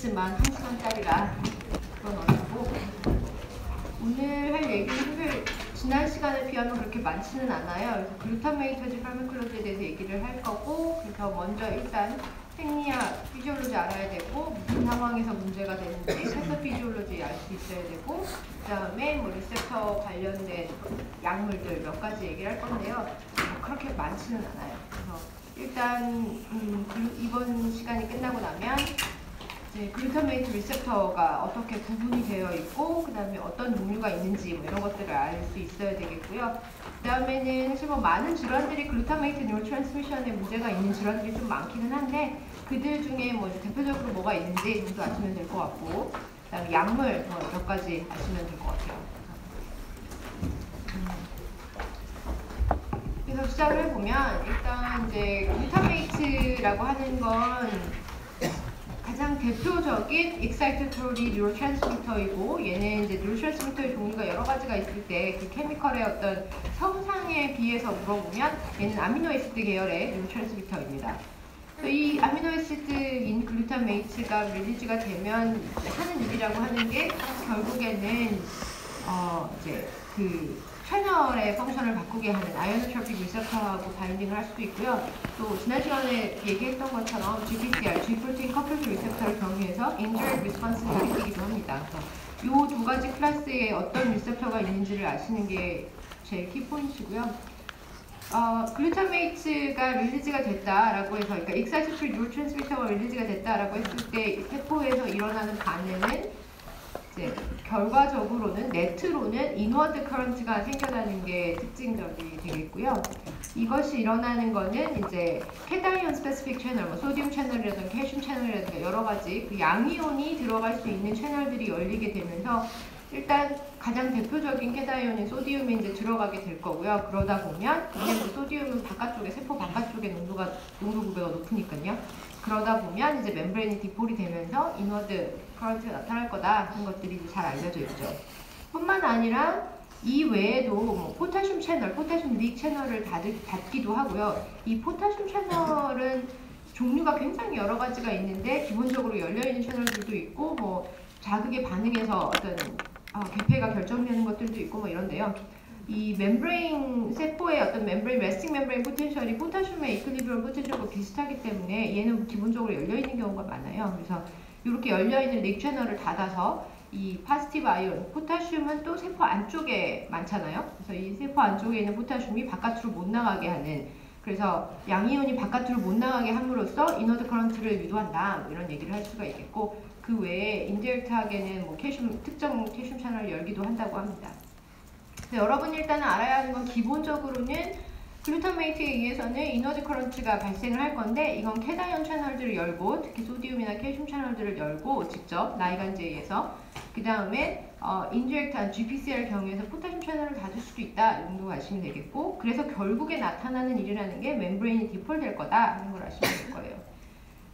있겠지만 1시간짜리라 그건 어렵고, 오늘 할 얘기는 사실 지난 시간에 비하면 그렇게 많지는 않아요. 그래서 글루타메이터즈 파르마콜로지에 대해서 얘기를 할 거고, 그래서 먼저 일단 생리학 피지올로지 알아야 되고, 무슨 상황에서 문제가 되는지 패서피지올로지 알 수 있어야 되고, 그 다음에 뭐 리셉터 관련된 약물들 몇 가지 얘기를 할 건데요. 그렇게 많지는 않아요. 그래서 일단 이번 시간이 끝나고 나면 이제 글루타메이트 리셉터가 어떻게 구분이 되어 있고, 그 다음에 어떤 종류가 있는지 뭐 이런 것들을 알 수 있어야 되겠고요. 그 다음에는 사실 뭐 많은 질환들이 글루타메이트 뉴로트랜스미션에 문제가 있는 질환들이 좀 많기는 한데, 그들 중에 뭐 대표적으로 뭐가 있는지 정도 아시면 될 것 같고, 그 다음에 약물 몇 가지 아시면 될 것 같아요. 그래서 시작을 해보면, 일단 이제 글루타메이트라고 하는 건 가장 대표적인 excitatory neurotransmitter이고, 얘는 이제 neurotransmitter의 종류가 여러 가지가 있을 때 그 케미컬의 어떤 성상에 비해서 물어보면 얘는 아미노애시드 계열의 neurotransmitter입니다. 이 아미노애시드인 글루타메이트가 릴리즈가 되면 하는 일이라고 하는 게 결국에는 이제 그 채널의 펑션을 바꾸게 하는 아이오노트로픽 리셉터하고 바인딩을 할 수도 있고요. 또 지난 시간에 얘기했던 것처럼 GPCR, G-protein coupled 리셉터를 경유해서 indirect response를 일으키기도 합니다. 이 두 가지 클래스에 어떤 리셉터가 있는지를 아시는 게 제일 키포인트고요. 글루타메이트가 릴리즈가 됐다라고 해서, 그러니까 excitatory neurotransmitter가 릴리즈가 됐다라고 했을 때 세포에서 일어나는 반응은 이제 결과적으로는 네트로는 인워드 커런트가 생겨나는 게 특징적이 되겠고요. 이것이 일어나는 거는 이제 캐타이온 스페시픽 채널, 뭐 소디움 채널이라든가 칼슘 채널이라든가 여러 가지 그 양이온이 들어갈 수 있는 채널들이 열리게 되면서, 일단 가장 대표적인 캐타이온인 소디움이 이제 들어가게 될 거고요. 그러다 보면 이게 소디움은 바깥쪽에, 세포 바깥쪽에 농도 구배가 높으니까요. 그러다 보면 이제 멤브레인이 디폴이 되면서 인워드 커런트가 나타날 거다 하는 것들이 이제 잘 알려져 있죠. 뿐만 아니라 이 외에도 뭐 포타슘 채널, 포타슘 릭 채널을 닫기도 하고요. 이 포타슘 채널은 종류가 굉장히 여러 가지가 있는데, 기본적으로 열려있는 채널들도 있고, 뭐 자극에 반응해서 어떤 개폐가 결정되는 것들도 있고 뭐 이런데요. 이 멤브레인, 세포의 어떤 멤브레인, 레스팅 멤브레인 포텐셜이 포타슘의 이퀄리브리엄 포텐셜과 비슷하기 때문에 얘는 기본적으로 열려있는 경우가 많아요. 그래서 이렇게 열려있는 릭 채널을 닫아서 이 파지티브 아이온, 포타슘은 또 세포 안쪽에 많잖아요. 그래서 이 세포 안쪽에 있는 포타슘이 바깥으로 못 나가게 하는, 그래서 양이온이 바깥으로 못 나가게 함으로써 인워드 커런트를 유도한다, 뭐 이런 얘기를 할 수가 있겠고, 그 외에 인디렉트하게는 뭐 특정 칼슘 채널을 열기도 한다고 합니다. 여러분이 일단은 알아야 하는 건, 기본적으로는 글루타메이트에 의해서는 인워드 커런트가 발생을 할 건데, 이건 캐타이온 채널들을 열고, 특히 소디움이나 칼슘 채널들을 열고 직접 나이간제에 의해서, 그 다음에 인디렉트한 GPCR 경우에서 포타슘 채널을 닫을 수도 있다, 이 정도 아시면 되겠고, 그래서 결국에 나타나는 일이라는 게 멤브레인이 디폴될 거다 하는 걸 아시면 될 거예요.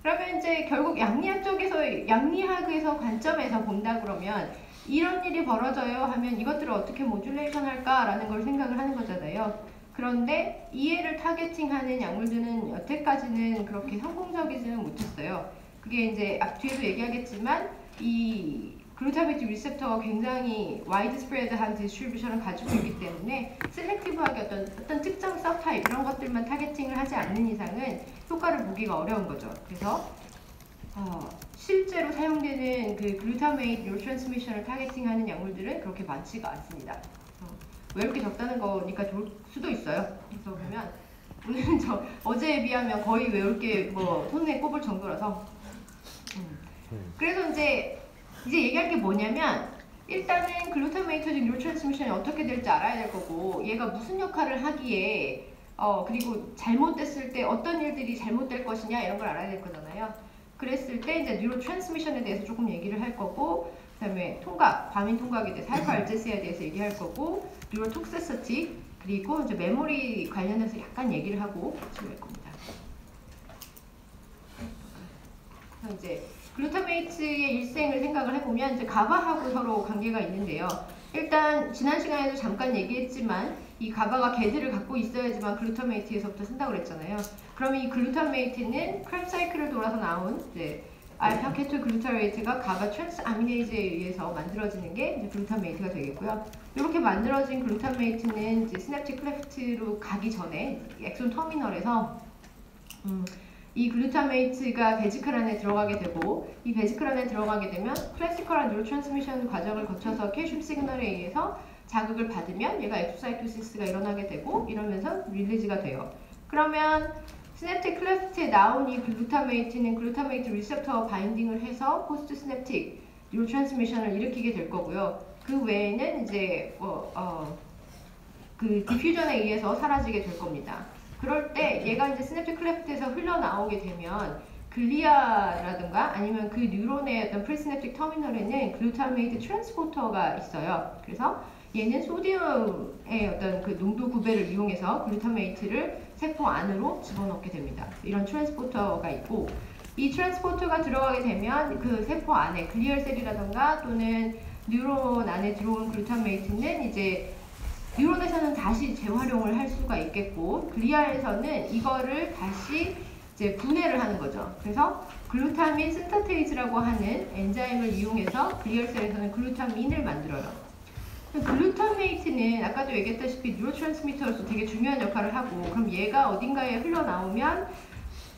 그러면 이제 결국 양리학에서 관점에서 본다 그러면, 이런 일이 벌어져요 하면 이것들을 어떻게 모듈레이션 할까라는 걸 생각을 하는 거잖아요. 그런데 이해를 타겟팅하는 약물들은 여태까지는 그렇게 성공적이지는 못했어요. 그게 이제 뒤에도 얘기하겠지만, 이 글루타메이트 리셉터가 굉장히 와이드 스프레드한 디스트리뷰션을 가지고 있기 때문에 셀렉티브하게 어떤 특정 서타입 이런 것들만 타겟팅을 하지 않는 이상은 효과를 보기가 어려운 거죠. 그래서 실제로 사용되는 그 글루타메이트 뉴로트랜스미션을 타겟팅하는 약물들은 그렇게 많지가 않습니다. 왜 이렇게 적다는 거니까 좋을 수도 있어요. 그래서 보면 오늘은 어제에 비하면 거의 외울 게 뭐 손에 꼽을 정도라서. 그래서 이제 얘기할 게 뭐냐면, 일단은 글루타메이트 뉴로트랜스미션이 어떻게 될지 알아야 될 거고, 얘가 무슨 역할을 하기에 그리고 잘못됐을 때 어떤 일들이 잘못될 것이냐 이런 걸 알아야 될 거잖아요. 그랬을 때 이제 뉴로트랜스미션에 대해서 조금 얘기를 할 거고, 그다음에 통각, 과민 통각에 대해서 하이퍼알제시아에 대해서 얘기할 거고, 뉴로톡시시티, 그리고 이제 메모리 관련해서 약간 얘기를 하고 진행할 겁니다. 그래서 이제 글루타메이트의 일생을 생각을 해보면, 이제 가바하고 서로 관계가 있는데요. 일단 지난 시간에도 잠깐 얘기했지만, 이 가바가 개들을 갖고 있어야지만 글루타메이트에서부터 쓴다고 그랬잖아요. 그럼 이 글루타메이트는 크랩 사이클을 돌아서 나온 이제 알파 케토 글루타메이트가 가바 트랜스 아미네이즈에 의해서 만들어지는 게 이제 글루타메이트가 되겠고요. 이렇게 만들어진 글루타메이트는 이제 시냅틱 클레프트로 가기 전에 엑손 터미널에서 이 글루타메이트가 베지클 안에 들어가게 되고, 이 베지클 안에 들어가게 되면 클래시컬한 뉴로트랜스미션 과정을 거쳐서 칼슘 시그널에 의해서 자극을 받으면 얘가 엑소사이토시스가 일어나게 되고, 이러면서 릴리즈가 돼요. 그러면 시냅틱 클레프트에 나온 이 글루타메이트는 글루타메이트 리셉터 바인딩을 해서 포스트 시냅틱 뉴로트랜스미션을 일으키게 될 거고요. 그 외에는 이제 그 디퓨전에 의해서 사라지게 될 겁니다. 그럴 때 얘가 이제 시냅틱 클레프트에서 흘러나오게 되면 글리아라든가 아니면 그 뉴런의 어떤 프리시냅틱 터미널에는 글루타메이트 트랜스포터가 있어요. 그래서 얘는 소디움의 어떤 그 농도 구배를 이용해서 글루타메이트를 세포 안으로 집어넣게 됩니다. 이런 트랜스포터가 있고, 이 트랜스포터가 들어가게 되면 그 세포 안에 글리얼셀이라든가 또는 뉴런 안에 들어온 글루타메이트는 이제 뉴런에서는 다시 재활용을 할 수가 있겠고, 글리아에서는 이거를 다시 이제 분해를 하는 거죠. 그래서 글루타민 신타테이즈라고 하는 엔자임을 이용해서 글리얼셀에서는 글루타민을 만들어요. 글루타메이트는 아까도 얘기했다시피 뉴로트랜스미터로서 되게 중요한 역할을 하고, 그럼 얘가 어딘가에 흘러나오면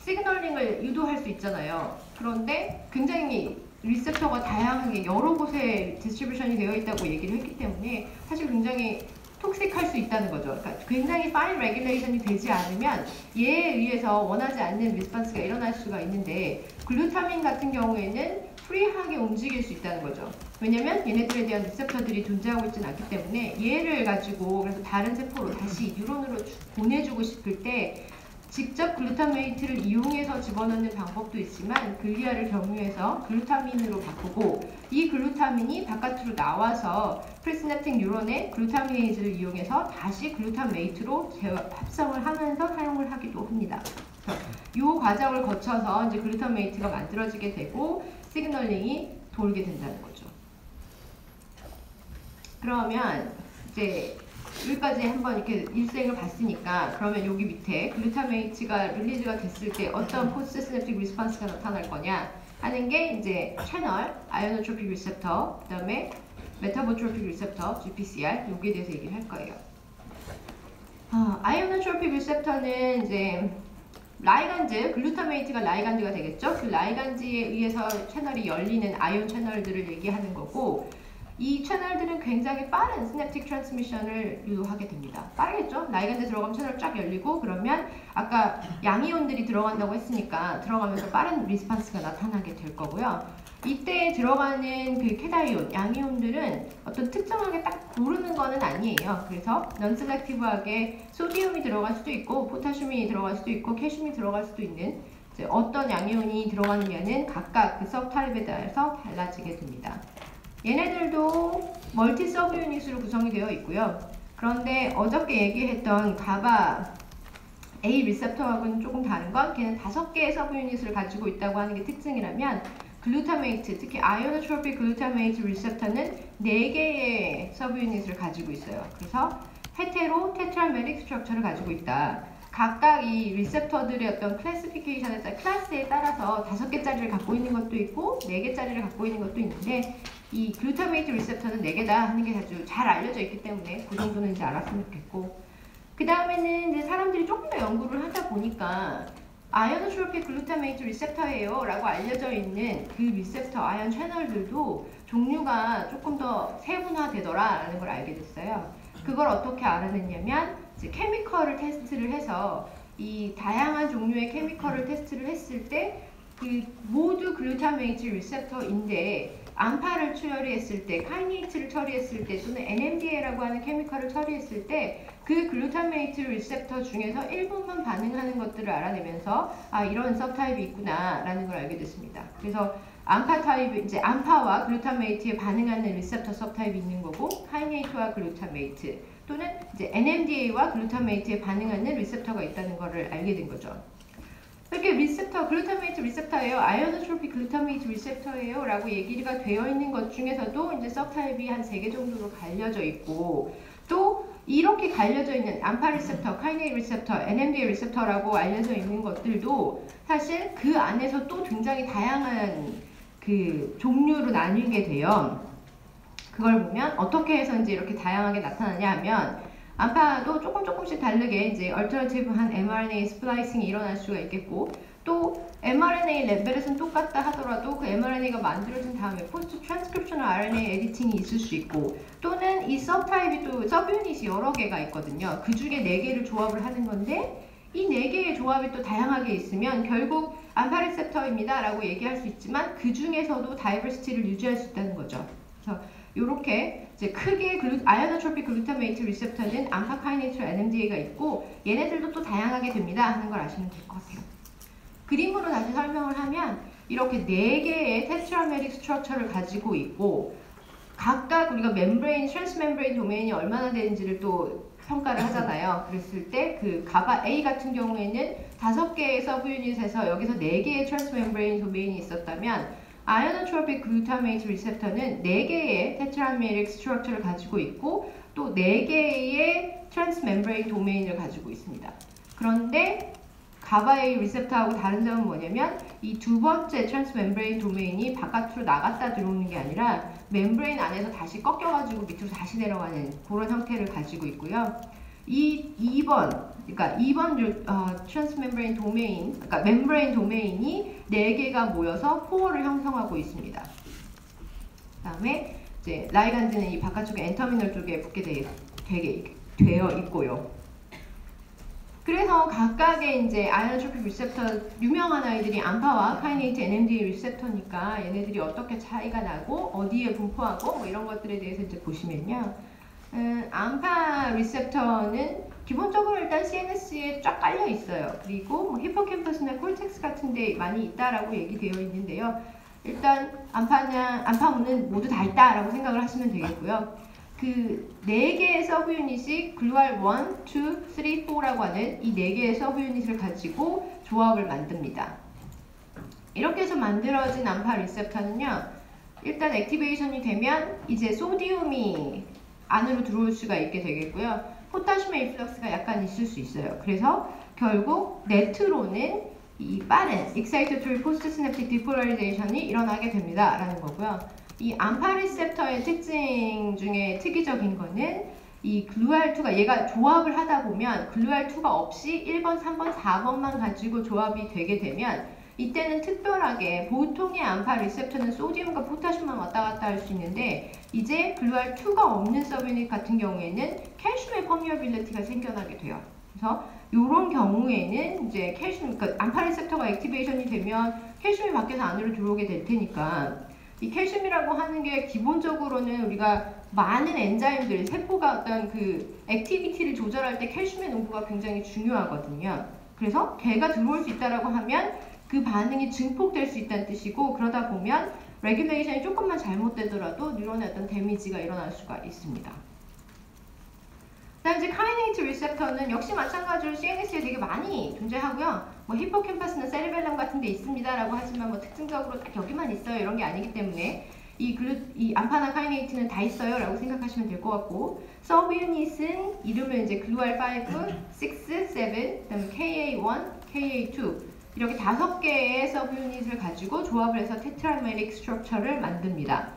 시그널링을 유도할 수 있잖아요. 그런데 굉장히 리셉터가 다양하게 여러 곳에 디스트리뷰션이 되어 있다고 얘기를 했기 때문에 사실 굉장히 톡식할 수 있다는 거죠. 그러니까 굉장히 파인 레귤레이션이 되지 않으면 얘에 의해서 원하지 않는 리스폰스가 일어날 수가 있는데, 글루타민 같은 경우에는 프리하게 움직일 수 있다는 거죠. 왜냐면 얘네들에 대한 리셉터들이 존재하고 있지는 않기 때문에 얘를 가지고 그래서 다른 세포로 다시 뉴런으로 보내주고 싶을 때 직접 글루타메이트를 이용해서 집어넣는 방법도 있지만, 글리아를 경유해서 글루타민으로 바꾸고 이 글루타민이 바깥으로 나와서 프리시냅틱 뉴런의 글루타미네이즈를 이용해서 다시 글루타메이트로 합성을 하면서 사용을 하기도 합니다. 이 과정을 거쳐서 이제 글루타메이트가 만들어지게 되고 시그널링이 돌게 된다는 거죠. 그러면 이제 여기까지 한번 이렇게 일생을 봤으니까, 그러면 여기 밑에 글루타메이트가 릴리즈가 됐을 때 어떤 포스트 시냅틱 리스폰스가 나타날 거냐 하는 게 이제 채널, 아이오노트로픽 리셉터, 그 다음에 메타보트로픽 리셉터, GPCR, 여기에 대해서 얘기를 할 거예요. 아이오노트로픽 리셉터는 이제 라이간즈, 글루타메이트가 라이간즈가 되겠죠? 그 라이간즈에 의해서 채널이 열리는 아이온 채널들을 얘기하는 거고, 이 채널들은 굉장히 빠른 시냅틱 트랜스미션을 유도하게 됩니다. 빠르겠죠? 라이간즈 들어가면 채널 쫙 열리고, 그러면 아까 양이온들이 들어간다고 했으니까 들어가면서 빠른 리스폰스가 나타나게 될 거고요. 이때 들어가는 그 캐다이온, 양이온들은 어떤 특정하게 딱 고르는 거는 아니에요. 그래서 non-selective하게 소디움이 들어갈 수도 있고, 포타슘이 들어갈 수도 있고, 칼슘이 들어갈 수도 있는 이제 어떤 양이온이 들어가느냐는 각각 그 서브타입에 따라서 달라지게 됩니다. 얘네들도 멀티 서브 유닛으로 구성이 되어 있고요. 그런데 어저께 얘기했던 가바 A 리셉터하고는 조금 다른 건 걔는 5개의 서브 유닛을 가지고 있다고 하는 게 특징이라면, 글루타메이트, 특히 아이오노트로픽 글루타메이트 리셉터는 4개의 서브 유닛을 가지고 있어요. 그래서 헤테로 테트라메릭 스트럭처를 가지고 있다. 각각 이 리셉터들의 어떤 클래시피케이션에 따라, 클래스에 따라서 5개짜리를 갖고 있는 것도 있고 4개짜리를 갖고 있는 것도 있는데, 이 글루타메이트 리셉터는 4개다 하는 게 아주 잘 알려져 있기 때문에 그 정도는 이제 알았으면 좋겠고, 그 다음에는 이제 사람들이 조금 더 연구를 하다 보니까 아이오노트로픽 글루타메이트 리셉터예요 라고 알려져 있는 그 리셉터 아이온 채널들도 종류가 조금 더 세분화되더라 라는 걸 알게 됐어요. 그걸 어떻게 알아냈냐면, 이제 케미컬을 테스트를 해서 이 다양한 종류의 케미컬을 테스트를 했을 때 그 모두 글루타메이트 리셉터인데, 암파를 처리했을 때, 카이네이트를 처리했을 때, 또는 NMDA라고 하는 케미컬을 처리했을 때 그 글루타메이트 리셉터 중에서 일부만 반응하는 것들을 알아내면서 이런 서브타입이 있구나 라는 걸 알게 됐습니다. 그래서 암파 타입, 이제 암파와 글루타메이트에 반응하는 리셉터 서브타입이 있는 거고, 카이네이트와 글루타메이트 또는 이제 NMDA와 글루타메이트에 반응하는 리셉터가 있다는 것을 알게 된 거죠. 이렇게 리셉터, 글루타메이트 리셉터예요, 아이오노트로픽 글루타메이트 리셉터예요 라고 얘기가 되어 있는 것 중에서도 이제 서브타입이 한 3개 정도로 갈려져 있고, 또 이렇게 갈려져 있는 암파 리셉터, 카이네이트 리셉터, NMDA 리셉터라고 알려져 있는 것들도 사실 그 안에서 또 굉장히 다양한 그 종류로 나뉘게 돼요. 그걸 보면 어떻게 해서 이제 이렇게 다양하게 나타나냐 하면 암파도 조금씩 다르게 이제 얼터너티브한 mRNA 스플라이싱이 일어날 수가 있겠고 또 mRNA 레벨에서는 똑같다 하더라도 그 mRNA가 만들어진 다음에 포스트 트랜스크립셔널 RNA 에디팅이 있을 수 있고 또는 이 서브타입이 또 서브유닛이 여러 개가 있거든요. 그 중에 4개를 조합을 하는 건데 이 4개의 조합이 또 다양하게 있으면 결국 암파 리셉터입니다 라고 얘기할 수 있지만 그 중에서도 다이버시티를 유지할 수 있다는 거죠. 그래서 이렇게 이제 크게 아이오노트로픽 글루타메이트 리셉터는 암파 카이네이트 NMDA가 있고 얘네들도 또 다양하게 됩니다 하는 걸 아시면 될 것 같아요. 그림으로 다시 설명을 하면 이렇게 4개의 테트라메릭 스트럭처를 가지고 있고 각각 우리가 멤브레인, 트랜스멤브레인 도메인이 얼마나 되는지를 또 평가를 하잖아요. 그랬을 때 그 가바 A 같은 경우에는 5개의 서브 유닛에서 여기서 4개의 트랜스멤브레인 도메인이 있었다면 아이오노트로픽 글루타메이트 리셉터는 4개의 테트라메릭 스트럭처를 가지고 있고 또 4개의 트랜스멤브레인 도메인을 가지고 있습니다. 그런데 가바A 리셉터하고 다른 점은 뭐냐면 이 두 번째 트랜스멤브레인 도메인이 바깥으로 나갔다 들어오는 게 아니라 멤브레인 안에서 다시 꺾여가지고 밑으로 다시 내려가는 그런 형태를 가지고 있고요. 이 2번 트랜스멤브레인 도메인, 그러니까 멤브레인 도메인이 4개가 모여서 포어를 형성하고 있습니다. 그 다음에 이제 라이간드는 이 바깥쪽에 N터미널 쪽에 붙게 되어 있고요. 그래서 각각의 이제 아이오노트로픽 리셉터 유명한 아이들이 암파와 카이네이트 NMDA 리셉터니까 얘네들이 어떻게 차이가 나고 어디에 분포하고 뭐 이런 것들에 대해서 이제 보시면요. 암파 리셉터는 기본적으로 일단 CNS에 쫙 깔려 있어요. 그리고 뭐 히포캠퍼스나 콜텍스 같은 데 많이 있다라고 얘기되어 있는데요. 일단 암파는 모두 다 있다라고 생각을 하시면 되겠고요. 그 4개의 서브 유닛이 글루알 1, 2, 3, 4라고 하는 이 4개의 서브 유닛을 가지고 조합을 만듭니다. 이렇게 해서 만들어진 암파 리셉터는요. 일단 액티베이션이 되면 이제 소디움이 안으로 들어올 수가 있게 되겠고요. 포타슘의 인플럭스가 약간 있을 수 있어요. 그래서 결국 네트로는 이 빠른 excitatory post-synaptic depolarization이 일어나게 됩니다. 라는 거고요. 이 암파 리셉터의 특징 중에 특이적인 거는 이 글루알2가 얘가 조합을 하다 보면 글루알2가 없이 1번, 3번, 4번만 가지고 조합이 되게 되면 이때는 특별하게 보통의 암파 리셉터는 소디움과 포타슘만 왔다 갔다 할 수 있는데 이제 글루알2가 없는 서브유닛 같은 경우에는 칼슘의 퍼미어빌리티가 생겨나게 돼요. 그래서 이런 경우에는 이제 칼슘, 그러니까 암파 리셉터가 액티베이션이 되면 칼슘이 밖에서 안으로 들어오게 될 테니까 이 칼슘이라고 하는 게 기본적으로는 우리가 많은 엔자임들, 세포가 어떤 그 액티비티를 조절할 때 칼슘의 농도가 굉장히 중요하거든요. 그래서 걔가 들어올 수 있다라고 하면 그 반응이 증폭될 수 있다는 뜻이고 그러다 보면 레귤레이션이 조금만 잘못되더라도 뉴런에 어떤 데미지가 일어날 수가 있습니다. 그다음 이제 카이네이트 리셉터는 역시 마찬가지로 CNS에 되게 많이 존재하고요. 뭐 히포캠퍼스나 세리벨럼 같은 데 있습니다라고 하지만 뭐 특징적으로 딱 여기만 있어요 이런 게 아니기 때문에 이 암파나 카이네이트는 다 있어요 라고 생각하시면 될 것 같고 서브 유닛은 이름을 이제 글루알5, 6, 7, 그다음에 KA1, KA2 이렇게 5개의 서브 유닛을 가지고 조합을 해서 테트라메릭 스트럭처를 만듭니다.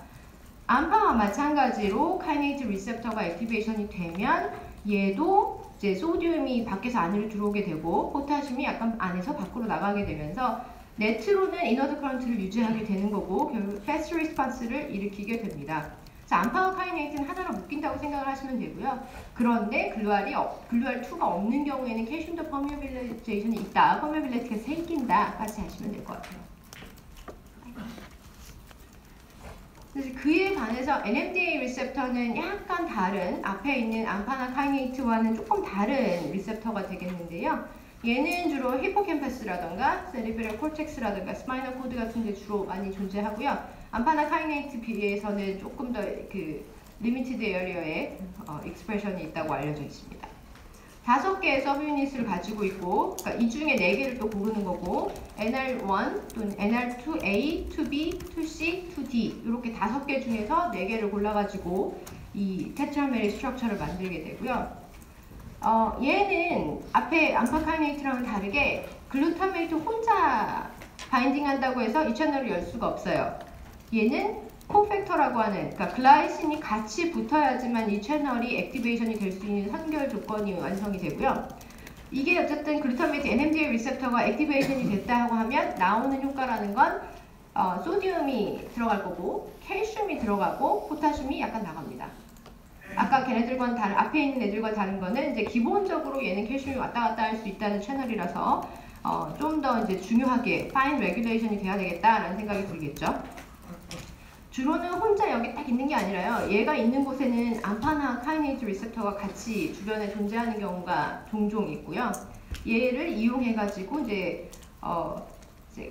암파와 마찬가지로 카이네이트 리셉터가 액티베이션이 되면 얘도 이제 소디움이 밖에서 안으로 들어오게 되고 포타슘이 약간 안에서 밖으로 나가게 되면서 네트로는 이너드 커런트를 유지하게 되는 거고 결국 패스트 리스폰스를 일으키게 됩니다. 자, 암파와 카이네이트는 하나로 묶인다고 생각을 하시면 되고요. 그런데 글루알2가 없는 경우에는 칼슘도 퍼미어빌리제이션이 있다, 퍼미어빌리티가 생긴다 까지 하시면 될 것 같아요. 그래서 그에 반해서 NMDA 리셉터는 약간 다른 앞에 있는 암파나 카이네이트와는 조금 다른 리셉터가 되겠는데요. 얘는 주로 히포캠퍼스라던가 세리브럴 콜텍스라던가 스파이널 코드 같은 데 주로 많이 존재하고요. 암파나 카이네이트 비해서는 조금 더 그 리미티드 에어리어의 익스프레션이 있다고 알려져 있습니다. 5개의 서브 유닛을 가지고 있고 그러니까 이 중에 4개를 또 고르는 거고 NR1 또는 NR2A, 2B, 2C, 2D 이렇게 5개 중에서 4개를 골라가지고 이 테트라메릭 스트럭처를 만들게 되고요. 얘는 앞에 암파카이네이트랑은 다르게 글루타메이트 혼자 바인딩한다고 해서 이 채널을 열 수가 없어요. 얘는 코팩터라고 하는, 그러니까 글라이신이 같이 붙어야지만 이 채널이 액티베이션이 될 수 있는 선결 조건이 완성이 되고요. 이게 어쨌든 글루타메이트 NMDA 리셉터가 액티베이션이 됐다고 하면 나오는 효과라는 건 소디움이 들어갈 거고 칼슘이 들어가고 포타슘이 약간 나갑니다. 아까 걔네들과는 다른, 앞에 있는 애들과 다른 거는 이제 기본적으로 얘는 칼슘이 왔다 갔다 할 수 있다는 채널이라서 좀 더 이제 중요하게 파인 레귤레이션이 돼야 되겠다라는 생각이 들겠죠. 주로는 혼자 여기 딱 있는 게 아니라요. 얘가 있는 곳에는 암파나 카이네이트 리셉터가 같이 주변에 존재하는 경우가 종종 있고요. 얘를 이용해가지고 이제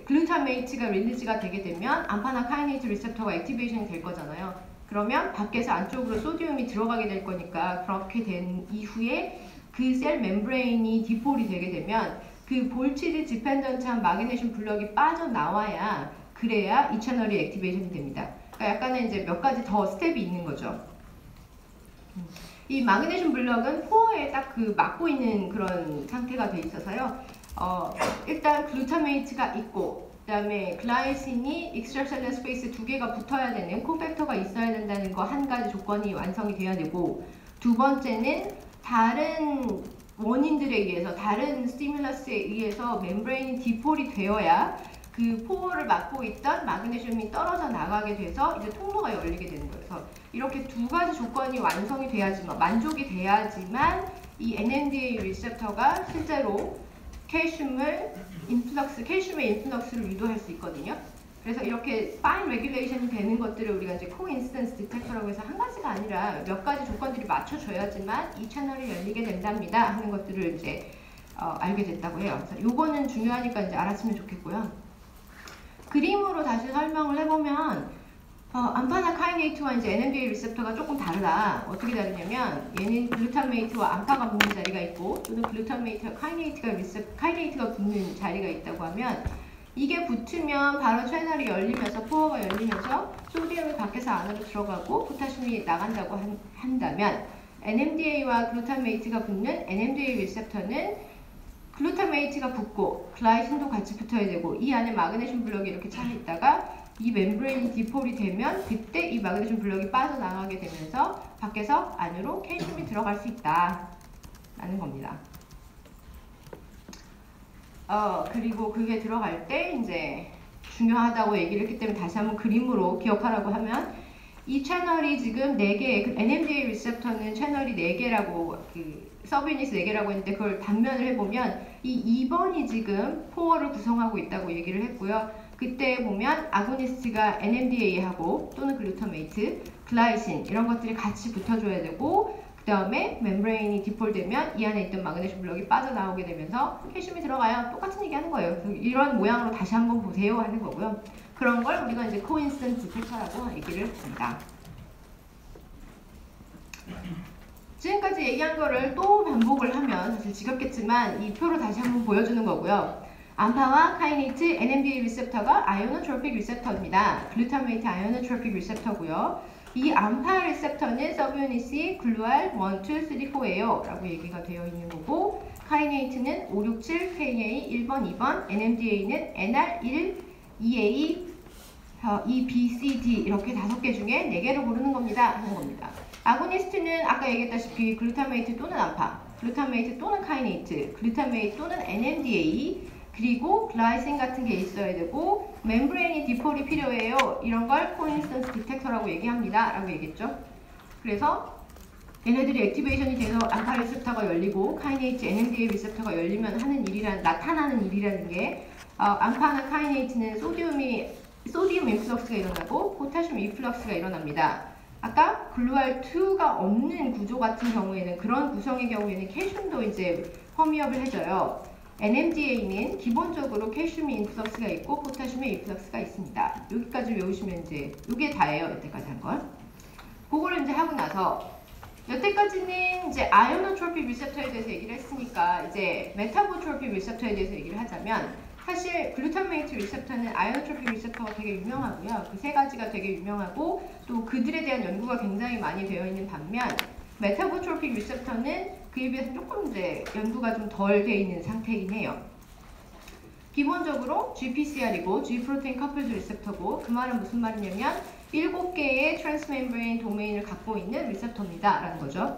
글루타메이트가 릴리즈가 되게 되면 암파나 카이네이트 리셉터가 액티베이션이 될 거잖아요. 그러면 밖에서 안쪽으로 소디움이 들어가게 될 거니까 그렇게 된 이후에 그 셀 멤브레인이 디폴이 되게 되면 그 볼치드 디펜던트한 마그네슘 블럭이 빠져나와야 그래야 이 채널이 액티베이션이 됩니다. 그러니까 약간은 이제 몇 가지 더 스텝이 있는 거죠. 이 마그네슘 블럭은 포어에 딱 그 막고 있는 그런 상태가 돼 있어서요. 일단 글루타메이트가 있고 그 다음에 글라이신이 익스트라셀러 스페이스 두 개가 붙어야 되는 코팩터가 있어야 된다는 거 한 가지 조건이 완성이 돼야 되고, 두 번째는 다른 원인들에 의해서 다른 스티뮬러스에 의해서 멤브레인이 디폴이 되어야 그 포어를 막고 있던 마그네슘이 떨어져 나가게 돼서 이제 통로가 열리게 되는 거예요. 그래서 이렇게 두 가지 조건이 완성이 돼야지만, 만족이 돼야지만 이 NMDA 리셉터가 실제로 칼슘의 인플럭스를 유도할 수 있거든요. 그래서 이렇게 파인 레귤레이션이 되는 것들을 우리가 이제 코인시던스 디텍터라고 해서 한 가지가 아니라 몇 가지 조건들이 맞춰져야지만 이 채널이 열리게 된답니다 하는 것들을 이제 알게 됐다고 해요. 그래서 요거는 중요하니까 이제 알았으면 좋겠고요. 그림으로 다시 설명을 해보면 암파나 카이네이트와 이제 NMDA 리셉터가 조금 다르다. 어떻게 다르냐면 얘는 글루타메이트와 암파가 붙는 자리가 있고 또는 글루타메이트와 카이네이트가 붙는 자리가 있다고 하면 이게 붙으면 바로 채널이 열리면서 포어가 열리면서 소디움이 밖에서 안으로 들어가고 포타슘이 나간다고 한다면 NMDA와 글루타메이트가 붙는 NMDA 리셉터는 글루타메이트가 붙고 글라이신도 같이 붙어야 되고 이 안에 마그네슘 블럭이 이렇게 차 있다가 이 멤브레인이 디폴이 되면 그때 이 마그네슘 블럭이 빠져나가게 되면서 밖에서 안으로 칼슘이 들어갈 수 있다 라는 겁니다. 그리고 그게 들어갈 때 이제 중요하다고 얘기를 했기 때문에 다시 한번 그림으로 기억하라고 하면 이 채널이 지금 4개, NMDA 리셉터는 채널이 4개라고 서브유닛 4개라고 했는데 그걸 단면을 해보면 이 2번이 지금 포어를 구성하고 있다고 얘기를 했고요. 그때 보면 아고니스트가 NMDA하고 또는 글루타메이트, 글라이신 이런 것들이 같이 붙어줘야 되고 그 다음에 멤브레인이 디폴되면 이 안에 있던 마그네슘 블럭이 빠져나오게 되면서 칼슘이 들어가요. 똑같은 얘기 하는 거예요. 그래서 이런 모양으로 다시 한번 보세요 하는 거고요. 그런 걸 우리가 이제 코인시던스 디텍터라고 얘기를 했습니다. 지금까지 얘기한 거를 또 반복을 하면 사실 지겹겠지만 이 표로 다시 한번 보여주는 거고요. 암파와 카이네이트, NMDA 리셉터가 아이오노트로픽 리셉터입니다. 글루타메이트 아이오노트로픽 리셉터고요. 이 암파 리셉터는 서브유닛이 글루알 1, 2, 3, 4예요 라고 얘기가 되어 있는 거고, 카이네이트는 5, 6, 7, KA 1번, 2번, NMDA는 NR 1, EA, E, B, C, D 이렇게 5개 중에 4개를 고르는 겁니다 하는 겁니다. 아고니스트는 아까 얘기했다시피 글루타메이트 또는 암파, 글루타메이트 또는 카이네이트, 글루타메이트 또는 NMDA, 그리고 글라이신 같은 게 있어야 되고 멤브레인이 디폴이 필요해요. 이런 걸 코인시던스 디텍터라고 얘기합니다 라고 얘기했죠. 그래서 얘네들이 액티베이션이 돼서 암파 리셉터가 열리고 카이네이트, NMDA 리셉터가 열리면 나타나는 일이라는 게 암파나 카이네이트는 소디움 인플럭스가 일어나고 포타슘 인플럭스가 일어납니다. 아까 글루알2가 없는 구조 같은 경우에는, 그런 구성의 경우에는 칼슘도 이제 펌이업을 해줘요. NMDA는 기본적으로 칼슘이 인플럭스가 있고 포타슘의 인플럭스가 있습니다. 여기까지 외우시면 이제 이게 다예요. 여태까지 한 건. 그거를 이제 하고 나서 여태까지는 이제 아이오노트로픽 리셉터에 대해서 얘기를 했으니까 이제 메타보트로픽 리셉터에 대해서 얘기를 하자면, 사실 글루타메이트 리셉터는 아이오노트로픽 리셉터가 되게 유명하고요. 그 3가지가 되게 유명하고 또 그들에 대한 연구가 굉장히 많이 되어 있는 반면 메타보트로픽 리셉터는 그에 비해서 조금 이제 연구가 좀 덜 돼 있는 상태이긴 해요. 기본적으로 GPCR이고 G 프로테인 커플드 리셉터고 그 말은 무슨 말이냐면 7개의 트랜스멤브레인 도메인을 갖고 있는 리셉터입니다 라는 거죠.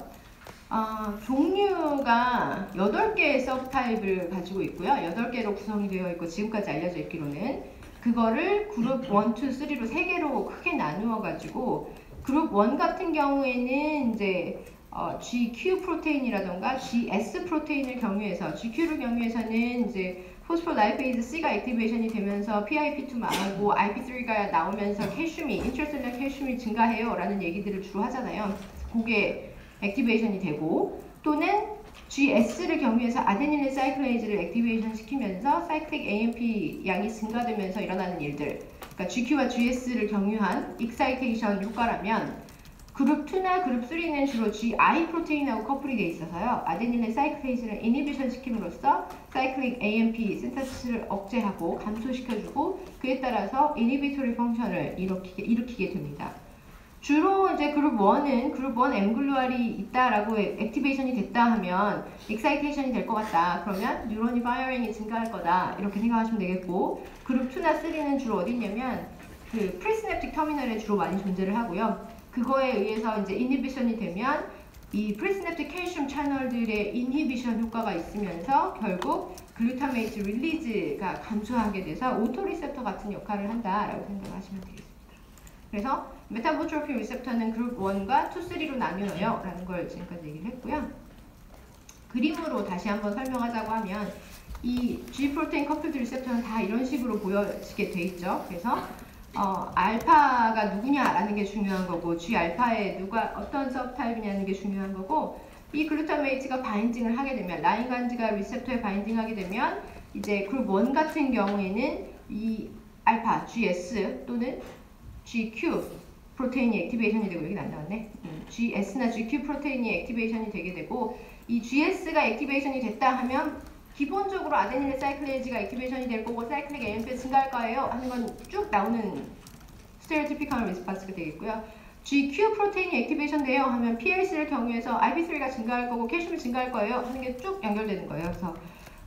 종류가 8개의 서브타입을 가지고 있고요. 8개로 구성이 되어 있고 지금까지 알려져 있기로는 그거를 그룹 1, 2, 3로 3개로 크게 나누어 가지고 그룹 1 같은 경우에는 이제 GQ 프로테인이라던가 GS 프로테인을 경유해서 GQ를 경유해서는 이제 포스포라이페이즈 C가 액티베이션이 되면서 PIP2 망하고 IP3가 나오면서 칼슘이 인트라셀룰러 칼슘이 증가해요 라는 얘기들을 주로 하잖아요. 그게 액티베이션이 되고 또는 GS를 경유해서 아데닐린 사이클레이즈를 액티베이션 시키면서 사이클릭 AMP 양이 증가되면서 일어나는 일들, 그러니까 GQ와 GS를 경유한 익사이테이션 효과라면 그룹 2나 그룹 3는 주로 GI 프로테인하고 커플이 돼 있어서요. 아데닐린 사이클레이즈를 이니비션 시킴으로써 사이클릭 AMP 신테시스를 억제하고 감소시켜주고 그에 따라서 이니비토리 펑션을 일으키게 됩니다. 주로 이제 그룹 1은 그룹 1 M글루알이 있다라고 액티베이션이 됐다 하면 익사이테이션이 될 것 같다. 그러면 뉴런이 파이어링이 증가할 거다. 이렇게 생각하시면 되겠고 그룹 2나 3는 주로 어디 있냐면 그 프리시냅틱 터미널에 주로 많이 존재를 하고요. 그거에 의해서 이제 이니비션이 되면 이 프리시냅틱 칼슘 채널들의 인히비션 효과가 있으면서 결국 글루타메이트 릴리즈가 감소하게 돼서 오토리셉터 같은 역할을 한다라고 생각하시면 되겠습니다. 그래서 메타보트로픽 리셉터는 그룹 1과 2, 3로 나뉘어요 라는 걸 지금까지 얘기를 했고요. 그림으로 다시 한번 설명하자고 하면 이 G 프로테인 커플드 리셉터는 다 이런 식으로 보여지게 돼 있죠. 그래서 알파가 누구냐라는 게 중요한 거고 G 알파에 누가 어떤 서브타입이냐는 게 중요한 거고 이 글루타메이트가 바인딩을 하게 되면 라인간지가 리셉터에 바인딩하게 되면 이제 그룹 1 같은 경우에는 이 알파 GS 또는 GQ 프로테인이 액티베이션이 되고 여기는 안 나왔네. GS나 GQ 프로테인이 액티베이션이 되게 되고 이 GS가 액티베이션이 됐다 하면 기본적으로 아데닐린 사이클레이즈가 액티베이션이 될 거고 사이클릭 AMP가 증가할 거예요 하는 건 쭉 나오는 스테레오티피컬 리스폰스가 되겠고요. GQ 프로테인이 액티베이션 돼요 하면 PLC를 경유해서 IP3가 증가할 거고 칼슘이 증가할 거예요 하는 게 쭉 연결되는 거예요. 그래서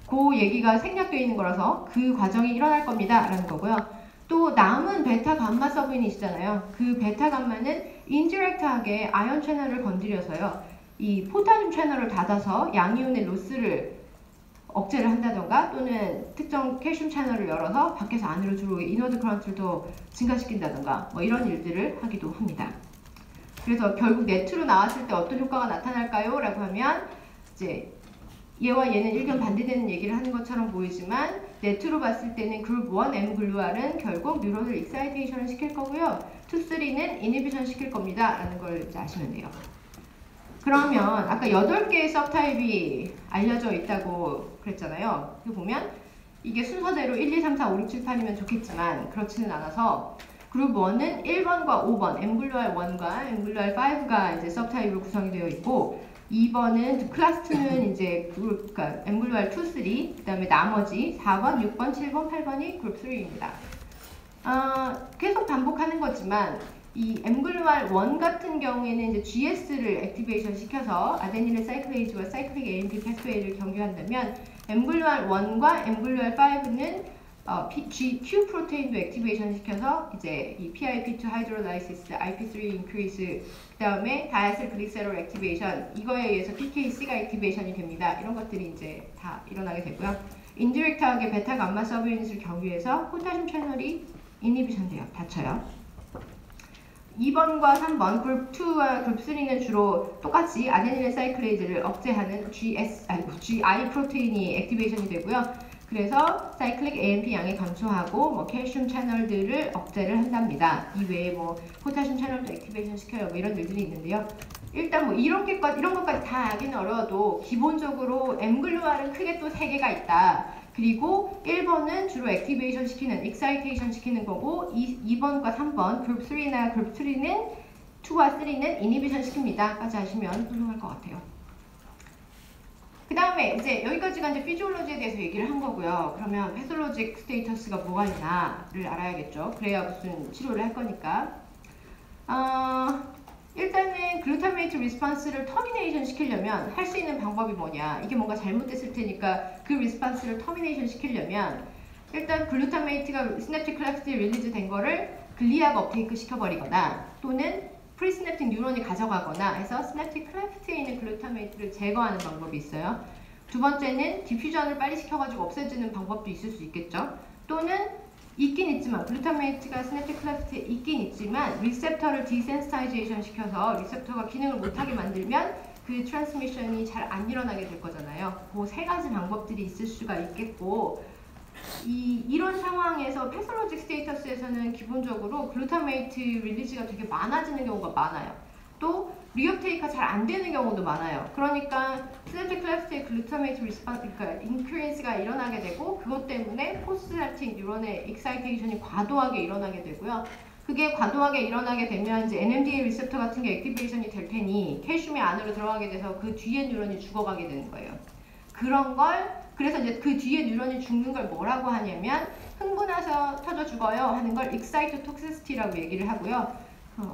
그 얘기가 생략되어 있는 거라서 그 과정이 일어날 겁니다 라는 거고요. 또 남은 베타 감마 서브유닛이잖아요. 그 베타 감마는 인디렉트하게 아연 채널을 건드려서요. 이 포타슘 채널을 닫아서 양이온의 로스를 억제를 한다던가 또는 특정 칼슘 채널을 열어서 밖에서 안으로 들어오게 이너드 커런트를 더 증가시킨다던가 뭐 이런 일들을 하기도 합니다. 그래서 결국 네트로 나왔을 때 어떤 효과가 나타날까요? 라고 하면 이제 얘와 얘는 일견 반대되는 얘기를 하는 것처럼 보이지만 네트로 봤을 때는 그룹 1 M글루알은 결국 뉴런을 익사이테이션을 시킬 거고요. 2, 3는 이니비션 시킬 겁니다. 라는 걸 이제 아시면 돼요. 그러면 아까 8개의 서브타입이 알려져 있다고 그랬잖아요. 이거 보면 이게 순서대로 1, 2, 3, 4, 5, 6, 7, 8이면 좋겠지만 그렇지는 않아서 그룹 1은 1번과 5번 M글루알 1과 M글루알 5가 이제 서브타입으로 구성이 되어 있고 2번은 클래스 2는 이제 그러니까 M글루알 2, 3, 그 다음에 나머지 4번, 6번, 7번, 8번이 그룹 3입니다. 계속 반복하는 거지만 이 M글루알 1 같은 경우에는 이제 GS를 액티베이션 시켜서 아데닐린 사이클레이즈와 사이클릭 AMP 패스웨이를 경유한다면 M글루알 1과 M글루알 5는 GQ 프로테인도 액티베이션 시켜서 이제 이 PIP2 하이드롤라이시스, IP3 인크리스, 그 다음에 다이아실 글리세롤 액티베이션 이거에 의해서 PKC가 액티베이션이 됩니다. 이런 것들이 이제 다 일어나게 되고요. 인디렉트하게 베타 감마 서브 유닛을 경유해서 포타슘 채널이 이니비션 돼요. 닫혀요. 2번과 3번 그룹 2와 그룹 3는 주로 똑같이 아데닐린 사이클레이즈를 억제하는 GI 프로테인이 액티베이션이 되고요. 그래서 사이클릭 AMP 양이 감소하고 뭐 칼슘 채널들을 억제를 한답니다. 이외에 뭐 포타슘 채널도 액티베이션 시켜요. 뭐 이런 일들이 있는데요. 일단 뭐 이런 것까지 다 알기는 어려워도 기본적으로 M글루알은 크게 또 3개가 있다. 그리고 1번은 주로 액티베이션 시키는, 익사이테이션 시키는 거고 2번과 3번 그룹 3나 그룹 3는 2와 3는 이니비션 시킵니다. 까지 하시면 훌륭할 것 같아요. 그 다음에 이제 여기까지가 이제 피지올로지에 대해서 얘기를 한 거고요. 그러면 패솔로직 스테이터스가 뭐가 있나를 알아야겠죠. 그래야 무슨 치료를 할 거니까. 일단은 글루타메이트 리스폰스를 터미네이션 시키려면 할 수 있는 방법이 뭐냐, 이게 뭔가 잘못됐을 테니까 그 리스폰스를 터미네이션 시키려면 일단 글루타메이트가 시냅틱 클래프트에 릴리즈 된 거를 글리아가 업테이크 시켜버리거나 또는 프리시냅틱 뉴런이 가져가거나 해서 시냅틱 클래프트에 있는 글루타메이트를 제거하는 방법이 있어요. 두 번째는 디퓨전을 빨리 시켜가지고 없애주는 방법도 있을 수 있겠죠. 또는 있긴 있지만 글루타메이트가 시냅틱 클래프트에 있긴 있지만 리셉터를 디센시타이제이션 시켜서 리셉터가 기능을 못하게 만들면 그 트랜스미션이 잘 안 일어나게 될 거잖아요. 그 세 가지 방법들이 있을 수가 있겠고, 이런 상황에서 패솔로직 스테이터스에서는 기본적으로 글루타메이트 릴리즈가 되게 많아지는 경우가 많아요. 또 리업테이크가 잘 안 되는 경우도 많아요. 그러니까 시냅틱 클래프트의 글루타메이트 리스폰스, 그러니까 인크리스가 일어나게 되고 그것 때문에 포스트시냅틱 뉴런의 익사이테이션이 과도하게 일어나게 되고요. 그게 과도하게 일어나게 되면 이제 NMDA 리셉터 같은 게 액티베이션이 될 테니 칼슘이 안으로 들어가게 돼서 그 뒤에 뉴런이 죽어가게 되는 거예요. 그런 걸, 그래서 이제 그 뒤에 뉴런이 죽는 걸 뭐라고 하냐면 흥분해서 터져 죽어요 하는 걸 익사이토톡시시티라고 얘기를 하고요.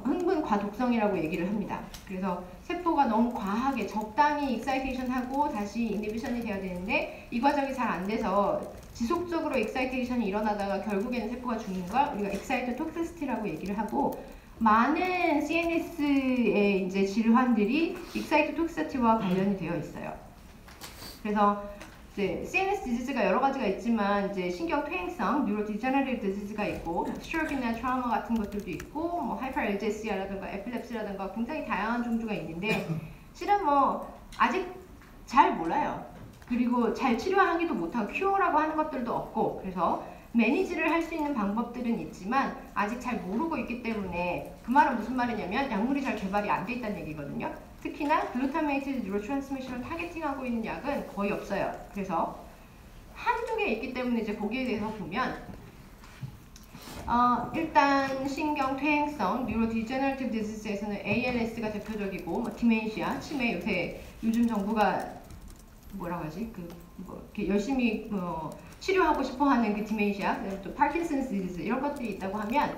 흥분 과독성이라고 얘기를 합니다. 그래서 세포가 너무 과하게 적당히 익사이테이션하고 다시 이니비션이 돼야 되는데 이 과정이 잘 안 돼서 지속적으로 익사이테이션이 일어나다가 결국에는 세포가 죽는 걸 우리가 익사이토톡시시티라고 얘기를 하고, 많은 CNS의 이제 질환들이 익사이토톡시시티와 관련이 되어 있어요. 그래서 이제 CNS 디지즈가 여러 가지가 있지만 이제 신경 퇴행성, 뉴로디제너레이티브 디지즈가 있고, 스트로크나 트라우마 같은 것들도 있고, 뭐 하이퍼 LGS라든가 에필랩시라든가 굉장히 다양한 종류가 있는데 실은 뭐 아직 잘 몰라요. 그리고 잘 치료하기도 못하고 큐어라고 하는 것들도 없고, 그래서 매니지를 할 수 있는 방법들은 있지만 아직 잘 모르고 있기 때문에, 그 말은 무슨 말이냐면 약물이 잘 개발이 안 돼 있다는 얘기거든요. 특히나 글루타메이트 뉴로트랜스미션을 타겟팅하고 있는 약은 거의 없어요. 그래서 한두 개 있기 때문에 이제 거기에 대해서 보면 일단 신경 퇴행성 뉴로디제너레이티브 디지즈에서는 ALS가 대표적이고, 뭐 디멘시아, 치매, 요즘 정부가 뭐라고 하지? 이렇게 열심히 치료하고 싶어하는 그 디멘시아, 또 파킨슨스 디지즈 이런 것들이 있다고 하면,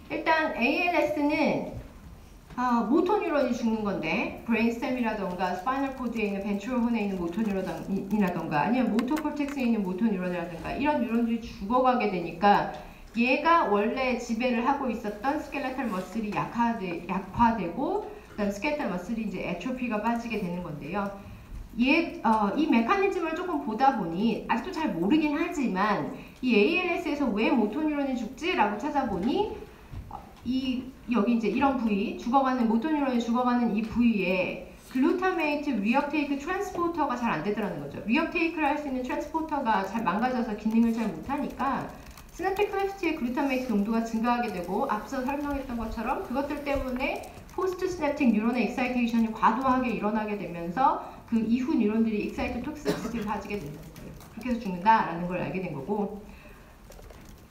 일단 ALS는 모터 뉴런이 죽는 건데 브레인스템이라던가 스파이널 코드에 있는 벤트럴 혼에 있는 모터 뉴런이라던가 아니면 모터 콜텍스에 있는 모터 뉴런이라던가 이런 뉴런들이 죽어가게 되니까 얘가 원래 지배를 하고 있었던 스켈레탈 머슬이 약화되고 그다음 스켈레탈 머슬이 이제 애트로피가 빠지게 되는 건데요. 이 메커니즘을 조금 보다 보니 아직도 잘 모르긴 하지만 이 ALS에서 왜 모터 뉴런이 죽지라고 찾아보니 여기 이제 이런 부위, 죽어가는 모터 뉴런이 죽어가는 이 부위에 글루타메이트 리업테이크 트랜스포터가 잘 안 되더라는 거죠. 리업테이크를 할 수 있는 트랜스포터가 잘 망가져서 기능을 잘 못하니까 시냅틱 클래프트의 글루타메이트 농도가 증가하게 되고, 앞서 설명했던 것처럼 그것들 때문에 포스트 시냅틱 뉴런의 익사이테이션이 과도하게 일어나게 되면서 그 이후 뉴런들이 익사이토톡시시티를 가지게 된다는 거예요. 그렇게 해서 죽는다라는 걸 알게 된 거고,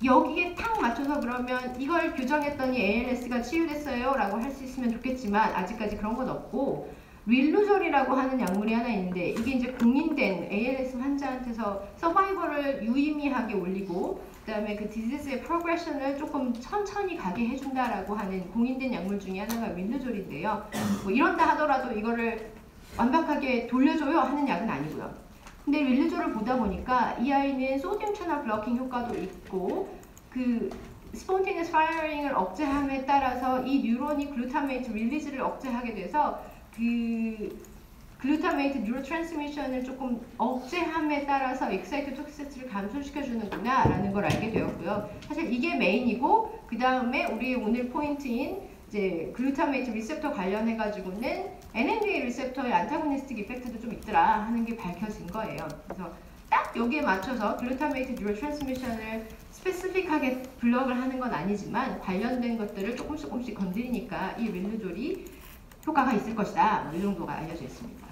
여기에 탁 맞춰서 그러면 이걸 교정했더니 ALS가 치유됐어요 라고 할 수 있으면 좋겠지만 아직까지 그런 건 없고, 릴루졸이라고 하는 약물이 하나 있는데 이게 이제 공인된 ALS 환자한테서 서바이벌을 유의미하게 올리고 그 다음에 그 디지즈의 프로그레션을 조금 천천히 가게 해준다라고 하는 공인된 약물 중에 하나가 릴루졸인데요. 뭐 이런다 하더라도 이거를 완벽하게 돌려줘요 하는 약은 아니고요. 근데 릴루졸을 보다 보니까 이 아이는 소디움 채널 블러킹 효과도 있고, 그 스폰테니어스 파이어링을 억제함에 따라서 이 뉴런이 글루타메이트 릴리즈를 억제하게 돼서 그 글루타메이트 뉴로트랜스미션을 조금 억제함에 따라서 익사이토톡시시티를 감소시켜주는구나 라는 걸 알게 되었고요. 사실 이게 메인이고, 그 다음에 우리의 오늘 포인트인 이제 글루타메이트 리셉터 관련해가지고는 NMDA 리셉터의 안타고니스틱 이펙트도 좀 있더라 하는 게 밝혀진 거예요. 그래서 딱 여기에 맞춰서 글루타메이트 뉴로트랜스미션을 스페시픽하게 블럭을 하는 건 아니지만 관련된 것들을 조금씩 건드리니까 이 릴루졸이 효과가 있을 것이다. 이 정도가 알려져 있습니다.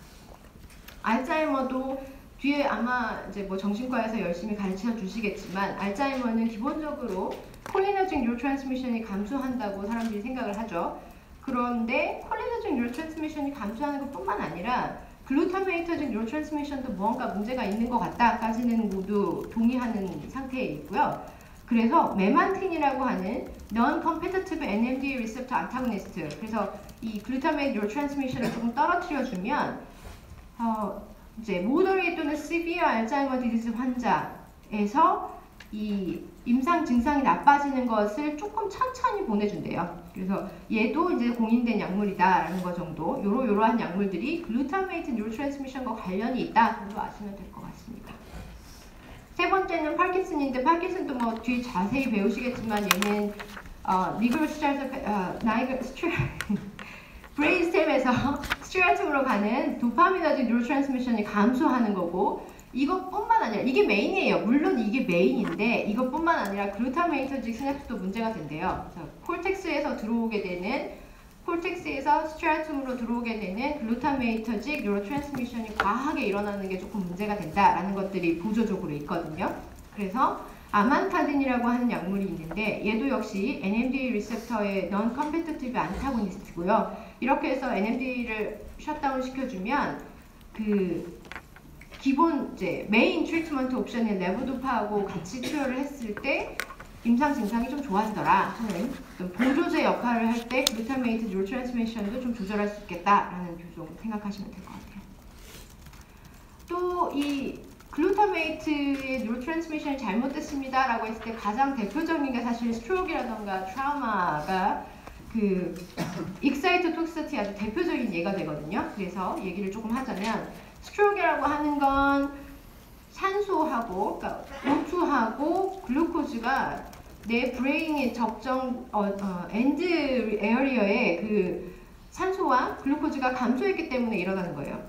알츠하이머도 뒤에 아마 이제 뭐 정신과에서 열심히 가르쳐 주시겠지만, 알츠하이머는 기본적으로 콜리너직 뉴로트랜스미션이 감소한다고 사람들이 생각을 하죠. 그런데 콜리너직 뉴로트랜스미션이 감소하는 것뿐만 아니라 글루타메이터직 뉴로트랜스미션도 무언가 문제가 있는 것 같다까지는 모두 동의하는 상태에 있고요. 그래서 메만틴이라고 하는 non-competitive NMDA receptor antagonist, 그래서 이 글루타메인 뉴로트랜스미션을 조금 떨어뜨려주면 이제 모더레이트 또는 시비어 알츠하이머 디지즈 환자에서 이 임상 증상이 나빠지는 것을 조금 천천히 보내준대요. 그래서 얘도 이제 공인된 약물이다라는 거 정도, 요러한 약물들이 글루타메이트 뉴로트랜스미션과 관련이 있다 정도 아시면 될 것 같습니다. 세 번째는 파킨슨인데, 파킨슨도 뭐 뒤에 자세히 배우시겠지만 얘는 브레인스템에서 스트레아툼으로 가는 도파미너직 뉴로트랜스미션이 감소하는 거고, 이것뿐만 아니라 이게 메인이에요. 물론 이게 메인인데 이것뿐만 아니라 글루타메이터직 시냅스도 문제가 된대요. 콜텍스에서 스트레아툼으로 들어오게 되는 글루타메이터직 뉴로트랜스미션이 과하게 일어나는 게 조금 문제가 된다라는 것들이 보조적으로 있거든요. 그래서 아만타딘이라고 하는 약물이 있는데 얘도 역시 NMDA 리셉터의 non-competitive antagonist고요. 이렇게 해서 NMDA를 셧다운 시켜주면 그 기본 이제 메인 트리트먼트 옵션인 레보도파하고 같이 치료를 했을 때 임상 증상이 좀 좋아지더라 하는 보조제 역할을 할 때 글루타메이트 뉴로트랜스미션도 좀 조절할 수 있겠다라는 좀 생각하시면 될 것 같아요. 또 이 글루타메이트의 뉴로트랜스미션이 잘못됐습니다라고 했을 때 가장 대표적인 게 사실 스트로크라던가 트라우마가 그 익사이트 톡시시티 아주 대표적인 예가 되거든요. 그래서 얘기를 조금 하자면 스트로크라고 하는 건 산소하고, 그러니까 O2하고 글루코즈가 내 브레인의 적정 엔드 에어리어에 그 산소와 글루코즈가 감소했기 때문에 일어나는 거예요.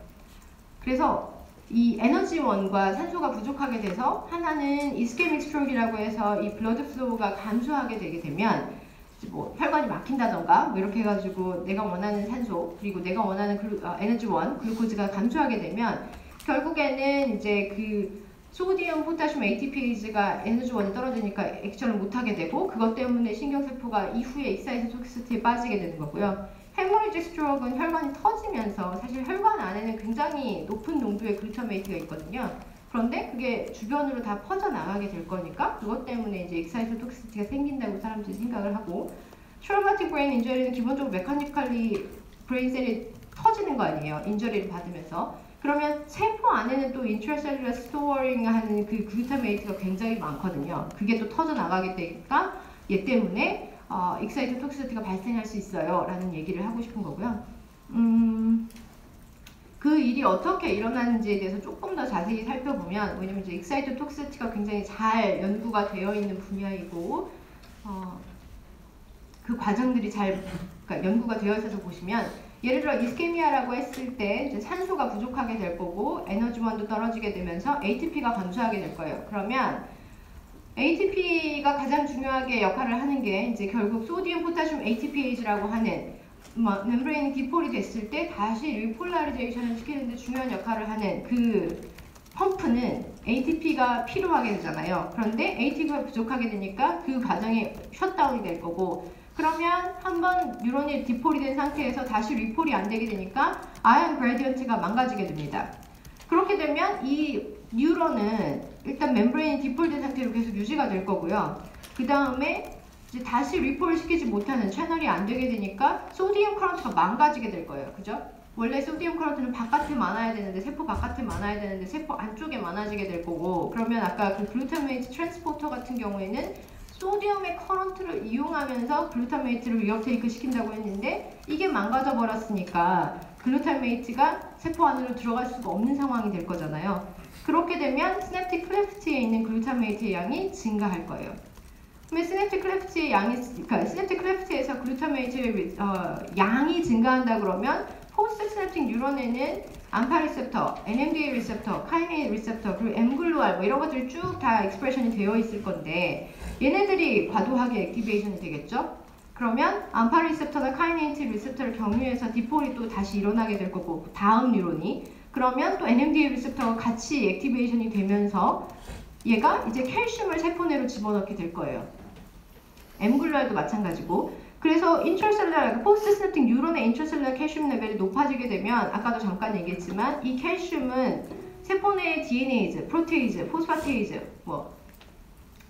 그래서 이 에너지원과 산소가 부족하게 돼서 하나는 이스케믹 스트로크라고 해서 이 블러드 플로우가 감소하게 되게 되면 뭐 혈관이 막힌다던가 뭐 이렇게 해가지고 내가 원하는 산소 그리고 내가 원하는 에너지원 글루코즈가 감소하게 되면 결국에는 이제 그 소디움, 포타슘, ATPase가 에너지원이 떨어지니까 액션을 못하게 되고 그것 때문에 신경세포가 이후에 익사이트 톡시시티에 빠지게 되는 거고요. 헤모리직 스트로크는 혈관이 터지면서 사실 혈관 안에는 굉장히 높은 농도의 글루타메이트가 있거든요. 그런데 그게 주변으로 다 퍼져나가게 될 거니까 그것 때문에 이제 익사이트 톡시시티가 생긴다고 사람들이 생각을 하고, 트라우마틱 브레인 인저리는 기본적으로 메카니컬리 브레인셀이 터지는 거 아니에요. 인저리를 받으면서. 그러면 세포 안에는 또 인트라셀룰러 스토어링 하는 그 글루타메이트가 굉장히 많거든요. 그게 또 터져나가게 되니까 얘 때문에 익사이트 톡시시티가 발생할 수 있어요 라는 얘기를 하고 싶은 거고요. 그 일이 어떻게 일어나는지에 대해서 조금 더 자세히 살펴보면, 왜냐면 이제 익사이트 톡시시티가 굉장히 잘 연구가 되어 있는 분야이고 그 과정들이 잘 그러니까 연구가 되어 있어서 보시면, 예를 들어 이스케미아라고 했을 때 이제 산소가 부족하게 될 거고 에너지원도 떨어지게 되면서 ATP가 감소하게 될 거예요. 그러면 ATP가 가장 중요하게 역할을 하는 게 이제 결국 소디움, 포타슘, ATPase라고 하는 멤브레인이 디폴이 됐을 때 다시 리폴라리제이션을 시키는데 중요한 역할을 하는 그 펌프는 ATP가 필요하게 되잖아요. 그런데 ATP가 부족하게 되니까 그 과정이 셧다운이 될 거고, 그러면 한번 뉴런이 디폴이 된 상태에서 다시 리폴이 안 되게 되니까 아이언 그레디언트가 망가지게 됩니다. 그렇게 되면 이 뉴런은 일단 멤브레인이 디폴된 상태로 계속 유지가 될 거고요. 그 다음에 이제 다시 리폴 시키지 못하는 채널이 안 되게 되니까 소디움 커런트가 망가지게 될 거예요. 그죠? 원래 소디움 커런트는 바깥에 많아야 되는데, 세포 바깥에 많아야 되는데 세포 안쪽에 많아지게 될 거고, 그러면 아까 그 글루타메이트 트랜스포터 같은 경우에는 소디움의 커런트를 이용하면서 글루타메이트를 리업테이크 시킨다고 했는데 이게 망가져 버렸으니까 글루타메이트가 세포 안으로 들어갈 수가 없는 상황이 될 거잖아요. 그렇게 되면 시냅틱 클레프트에 있는 글루타메이트의 양이 증가할 거예요. 그러면 시냅틱 클레프트의 양이, 그러니까 시냅틱 클레프트에서 글루타메이트의 양이 증가한다 그러면 포스트 시냅틱 뉴런에는 암파 리셉터, NMDA 리셉터, 카이네이즈 리셉터, 그리고 M글루알 뭐 이런 것들이 쭉 다 익스프레션이 되어 있을 건데 얘네들이 과도하게 액티베이션이 되겠죠? 그러면 암파 리셉터나 카이네이즈 리셉터를 경유해서 디폴이 또 다시 일어나게 될 거고, 다음 뉴런이 그러면 또 NMDA 리셉터가 같이 액티베이션이 되면서 얘가 이제 칼슘을 세포 내로 집어넣게 될 거예요. M글루알도 마찬가지고. 그래서 인트라셀룰러, 포스트 시냅틱 뉴런의 인트라셀룰러 칼슘 레벨이 높아지게 되면 아까도 잠깐 얘기했지만 이 칼슘은 세포 내의 DNA즈, 프로테이즈, 포스파테이즈, 뭐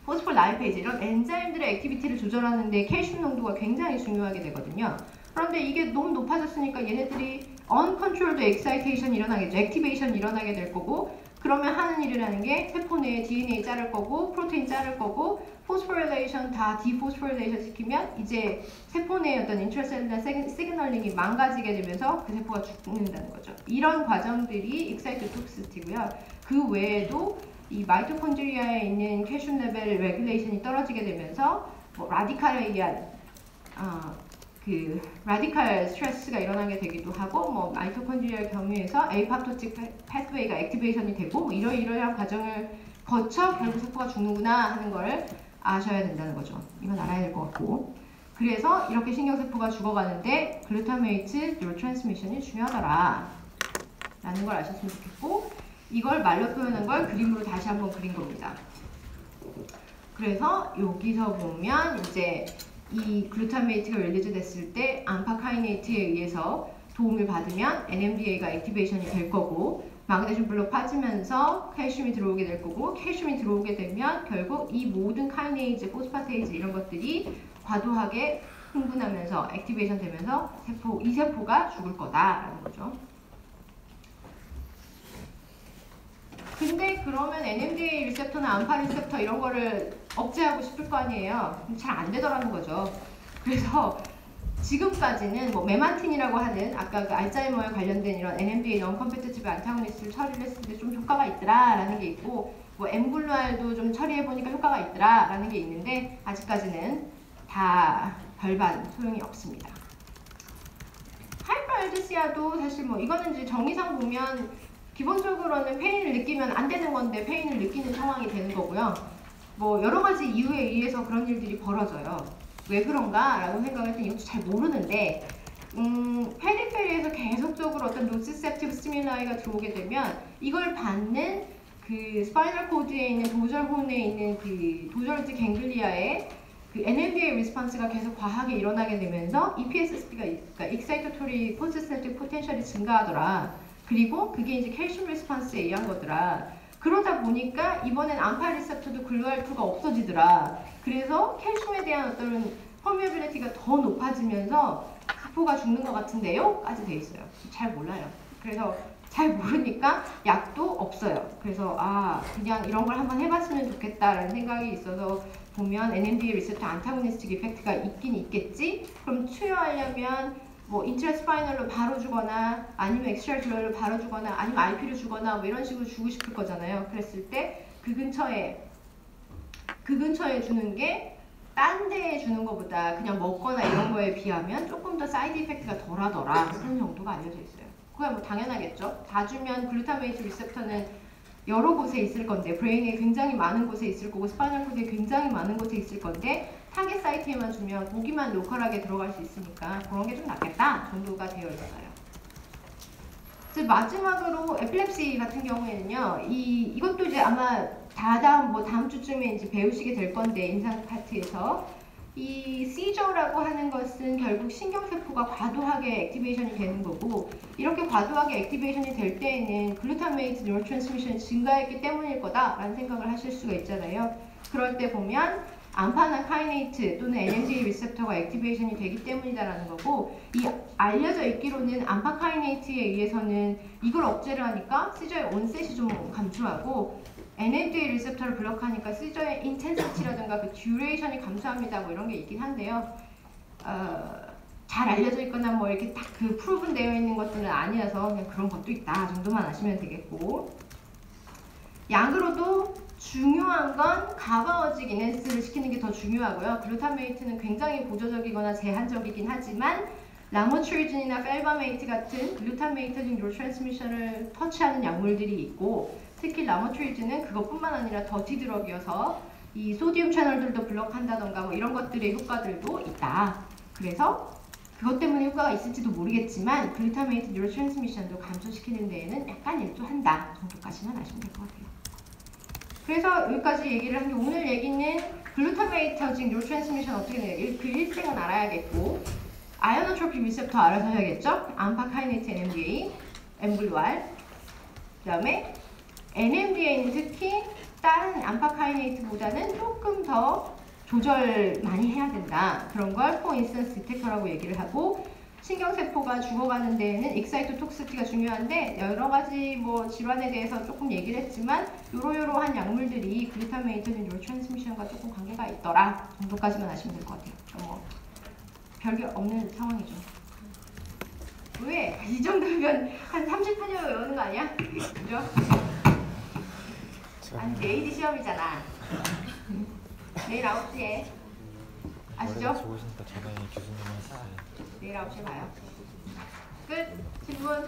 포스폴라이페이즈 이런 엔자임들의 액티비티를 조절하는데 칼슘 농도가 굉장히 중요하게 되거든요. 그런데 이게 너무 높아졌으니까 얘네들이 uncontrolled excitation 일어나겠죠. 액티베이션 일어나게 될 거고, 그러면 하는 일이라는 게 세포 내에 DNA 자를 거고 프로테인 자를 거고 포스포릴레이션 다 디포스포릴레이션 시키면 이제 세포 내의 어떤 인트라셀룰러 시그널링이 망가지게 되면서 그 세포가 죽는다는 거죠. 이런 과정들이 익사이토톡시티고요. 그 외에도 이 마이토콘드리아에 있는 칼슘 레벨 레귤레이션이 떨어지게 되면서 뭐 라디칼 스트레스가 일어나게 되기도 하고, 뭐 마이토콘드리아 경우에서 에이팝토틱 패스웨이가 액티베이션이 되고, 뭐 이러이러한 과정을 거쳐 결국 세포가 죽는구나 하는 걸 아셔야 된다는 거죠. 이건 알아야 될 것 같고. 그래서 이렇게 신경세포가 죽어가는데 글루타메이트 뉴로트랜스미션이 중요하더라 라는 걸 아셨으면 좋겠고, 이걸 말로 표현한 걸 그림으로 다시 한번 그린 겁니다. 그래서 여기서 보면 이제 이 글루타메이트가 릴리즈 됐을 때 암파카이네이트에 의해서 도움을 받으면 NMDA가 액티베이션이 될 거고, 마그네슘 블록 빠지면서 칼슘이 들어오게 될 거고, 칼슘이 들어오게 되면 결국 이 모든 카이네이즈, 포스파테이즈 이런 것들이 과도하게 흥분하면서 액티베이션 되면서 이 세포가 죽을 거다라는 거죠. 근데 그러면 NMDA 리셉터나 암파 리셉터 이런 거를 억제하고 싶을 거 아니에요. 잘 안 되더라는 거죠. 그래서 지금까지는 뭐 메만틴이라고 하는 아까 그 알츠하이머에 관련된 이런 NMDA non-competitive antagonist를 처리를 했을 때 좀 효과가 있더라라는 게 있고, 뭐 엠글루알도 좀 처리해 보니까 효과가 있더라라는 게 있는데 아직까지는 다 별반 소용이 없습니다. 하이퍼알드시아도 사실 뭐 이거는 이제 정의상 보면 기본적으로는 페인을 느끼면 안 되는 건데 페인을 느끼는 상황이 되는 거고요. 뭐 여러 가지 이유에 의해서 그런 일들이 벌어져요. 왜 그런가? 라고 생각할 때 이것도 잘 모르는데 페리페리에서 계속적으로 어떤 노시셉티브 스티뮬라이가 들어오게 되면 이걸 받는 그 스파이널 코드에 있는 도절혼에 있는 그 도절지 갱글리아의 그 NMDA 리스폰스가 계속 과하게 일어나게 되면서 EPSSP가 그러니까 Excitatory Post-Synaptic Potential이 증가하더라. 그리고 그게 이제 칼슘 리스폰스에 의한 거더라. 그러다 보니까 이번엔 암파 리셉터도 글루알2가 없어지더라. 그래서 칼슘에 대한 어떤 퍼미어빌리티가 더 높아지면서 세포가 죽는 것 같은데요? 까지 돼 있어요. 잘 몰라요. 그래서 잘 모르니까 약도 없어요. 그래서 그냥 이런 걸 한번 해봤으면 좋겠다라는 생각이 있어서 보면 NMDA 리셉터 안타고니스틱 이펙트가 있긴 있겠지? 그럼 투여하려면 뭐 인트라스파이널로 바로 주거나 아니면 엑스트라줄러로 바로 주거나 아니면 IP로 주거나 뭐 이런 식으로 주고 싶을 거잖아요. 그랬을 때 그 근처에 주는 게 딴 데에 주는 것보다 그냥 먹거나 이런 거에 비하면 조금 더 사이드 이펙트가 덜하더라 하는 정도가 알려져 있어요. 그건 뭐 당연하겠죠. 다 주면 글루타메이트 리셉터는 여러 곳에 있을 건데 브레인에 굉장히 많은 곳에 있을 거고 스파이널 코드에 굉장히 많은 곳에 있을 건데 타겟 사이트에만 주면 거기만 로컬하게 들어갈 수 있으니까 그런 게 좀 낫겠다 정도가 되어 있어요. 마지막으로 에필랩시 같은 경우에는요, 이것도 이제 아마 다음 주쯤에 이제 배우시게 될 건데 임상 파트에서 이 시저라고 하는 것은 결국 신경세포가 과도하게 액티베이션이 되는 거고, 이렇게 과도하게 액티베이션이 될 때에는 글루타메이트 뉴로트랜스미션이 증가했기 때문일 거다라는 생각을 하실 수가 있잖아요. 그럴 때 보면 암파나 카이네이트 또는 NMDA 리셉터가 액티베이션이 되기 때문이다라는 거고, 이 알려져 있기로는 암파 카이네이트에 의해서는 이걸 억제를 하니까 시저의 온셋이 좀 감소하고 NMDA 리셉터를 블록하니까 시저의 인텐시티라든가 그 듀레이션이 감소합니다. 뭐 이런 게 있긴 한데요. 잘 알려져 있거나 뭐 이렇게 딱 그 프루븐 되어 있는 것들은 아니어서 그냥 그런 것도 있다 정도만 아시면 되겠고, 약으로도 중요한 건 가바어직 이넨스를 시키는 게 더 중요하고요. 글루타메이트는 굉장히 보조적이거나 제한적이긴 하지만 라모트리진이나 펠바메이트 같은 글루타메이트적 뉴로트랜스미션을 터치하는 약물들이 있고, 특히 라모트리진은 그것뿐만 아니라 더티 드럭이어서 이 소디움 채널들도 블록한다던가 뭐 이런 것들의 효과들도 있다. 그래서 그것 때문에 효과가 있을지도 모르겠지만 글루타메이트 뉴로트랜스미션도 감소시키는 데에는 약간 일조한다 정도까지만 아시면 될 것 같아요. 그래서 여기까지 얘기를 한 게, 오늘 얘기는 글루타메이터직 뉴로트랜스미션 어떻게 되냐, 그 일생은 알아야겠고, 아이오노트로픽 리셉터 알아서 해야겠죠? 암파 카이네이트 NMDA, 엠글루알, 그 다음에 NMDA는 특히 다른 암파카이네이트보다는 조금 더 조절 많이 해야 된다. 그런 걸 for instance detector라고 얘기를 하고, 신경세포가 죽어가는 데에는 익사이토톡시티가 중요한데 여러 가지 뭐 질환에 대해서 조금 얘기를 했지만 요러요러한 약물들이 글루타메이트 뉴로트랜스미션과 조금 관계가 있더라 정도까지만 아시면 될 것 같아요. 뭐 별게 없는 상황이죠. 왜? 이 정도면 한 30분이면 외우는 거 아니야? 그죠? 아니 내일이 시험이잖아. 내일 9시에 아시죠? 좋으시니까 전에 교수님 하시지. 내일 9시에 봐요. 끝. 질문.